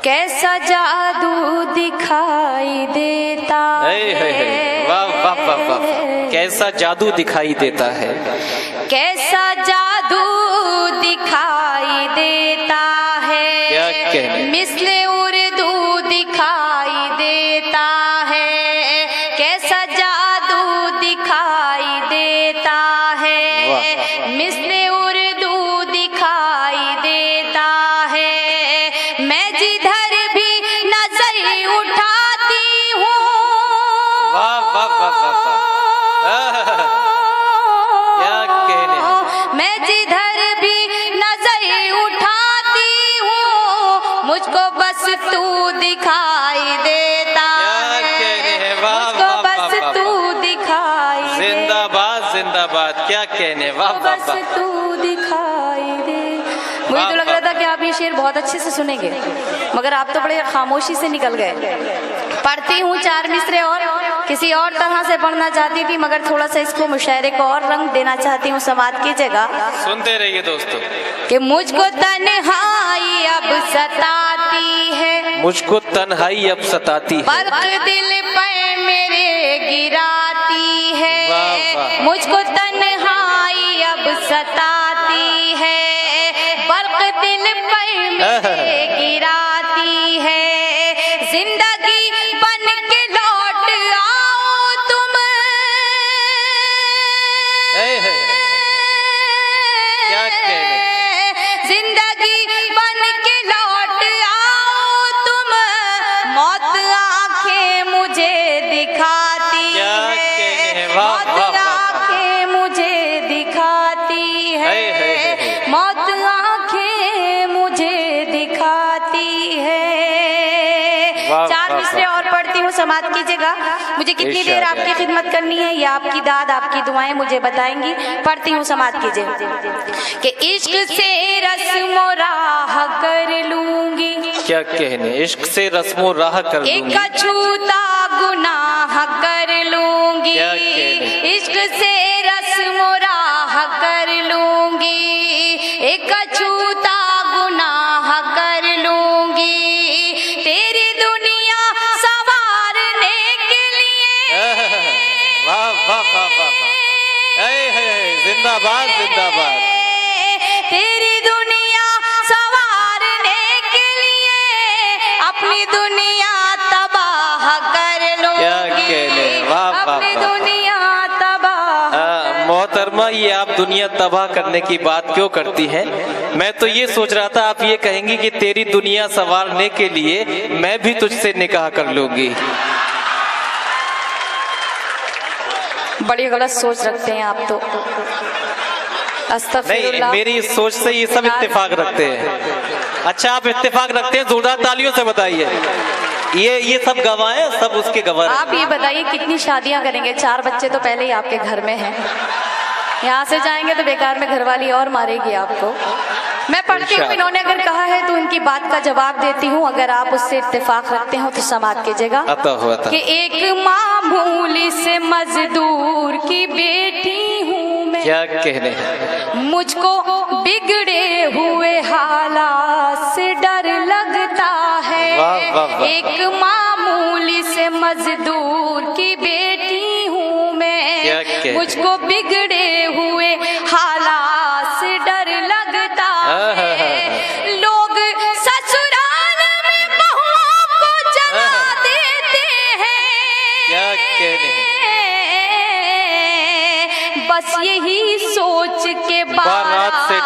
कैसा जादू दिखाई देता है। वाह वाह वाह वाह, कैसा जादू दिखाई देता है। कैसा जादू दिखाई देता है। क्या कहने, मिस्ले उर्दू दिखाई देता है। कैसा जादू दिखाई देता है। मिस्ले उर्दू दिखाई देता है। मैं जिधर भी नजर उठाती हूँ, वाह वाह वाह वाह, क्या कहने, मैं जिधर भी नजर उठाती हूँ, मुझको बस तू दिखाई देता है। मुझको बस तू दिखाई, जिंदाबाद जिंदाबाद, क्या कहने, वाह वाह बस वाह। तू दिखाई दे। मुझे तो लग रहा था कि आप ये शेर बहुत अच्छे से सुनेंगे, मगर आप तो बड़े खामोशी से निकल गए। पढ़ती हूँ चार मिसरे और किसी और तरह से पढ़ना चाहती थी, मगर थोड़ा सा इसको मुशायरे को और रंग देना चाहती हूँ समाज की जगह। सुनते रहिए दोस्तों। कि मुझको तन्हाई अब सताती है, मुझको तन्हाई अब सताती है, बर्क दिल पे मेरे गिराती है। वाह वाह। मुझको तन्हाई अब सताती है, बर्क दिल पे मेरे गिराती है। जिंदगी बन के लौट आओ तुम, क्या कहने, जिंदगी बन के लौट आओ तुम। मौत आंखें मुझे दिखाती क्या है। कहने, वाह वाह मौत वाह। आंखें मुझे दिखाती है। मौत आंखें मुझे दिखाती है। वाह, चार वाह, मिसरे वाह। और पढ़ती हूँ समाज की जगह। मुझे कितनी देर आपकी खिदमत करनी है, ये आपकी दाद आपकी दुआएं मुझे बताएंगी। पढ़ती हूँ समाज की जगह कि इश्क से रस्मो राह कर लूंगी, क्या कहने, इश्क से रस्मो राह कर एक दूंगी, अछूता गुनाह कर लूंगी। क्या कहने, इश्क से रस्मो राह कर लूंगी, एक अछूता गुनाह कर लूंगी। तेरी दुनिया संवारने के लिए, वाह वाह वाह वाह, जिंदाबाद जिंदाबाद। तेरी दुनिया संवारने के लिए अपनी दुनिया तबाह कर लूंगी। क्या कहने, वाह वाह अपनी वाह। दुनिया तबाह। मोहतरमा, ये आप दुनिया तबाह करने की बात क्यों करती हैं? मैं तो ये सोच रहा था आप ये कहेंगी कि तेरी दुनिया संवारने के लिए मैं भी तुझसे निकाह कर लूंगी। बड़ी गलत सोच रखते हैं आप तो। नहीं, अस्तगफिरुल्लाह। मेरी इस सोच से ये सब इत्तेफाक रखते हैं। अच्छा, आप इत्तेफाक रखते हैं, जोरदार तालियों से बताइए। ये सब गवाह हैं, सब उसके गवाह हैं। आप ये बताइए कितनी शादियां करेंगे? 4 बच्चे तो पहले ही आपके घर में हैं। यहाँ से जाएंगे तो बेकार में घरवाली और मारेगी आपको। मैं पढ़ती हूँ, इन्होंने अगर कहा है तो उनकी बात का जवाब देती हूँ। अगर आप उससे इत्तेफाक रखते हो तो समाज कीजिएगा कि एक मामूली से मजदूर की बेटी हूँ मैं। क्या कहने, मुझको बिगड़े हुए हालात से डर लगता है। वाह, वाह, वाह। एक मामूली से मजदूर की बेटी हूँ क्या मैं, कहने? मुझको बिगड़े हुए हालात से डर लगता है। लोग ससुराल में बहुओं को जला देते हैं। क्या कहने, बस यही सोच के बारात से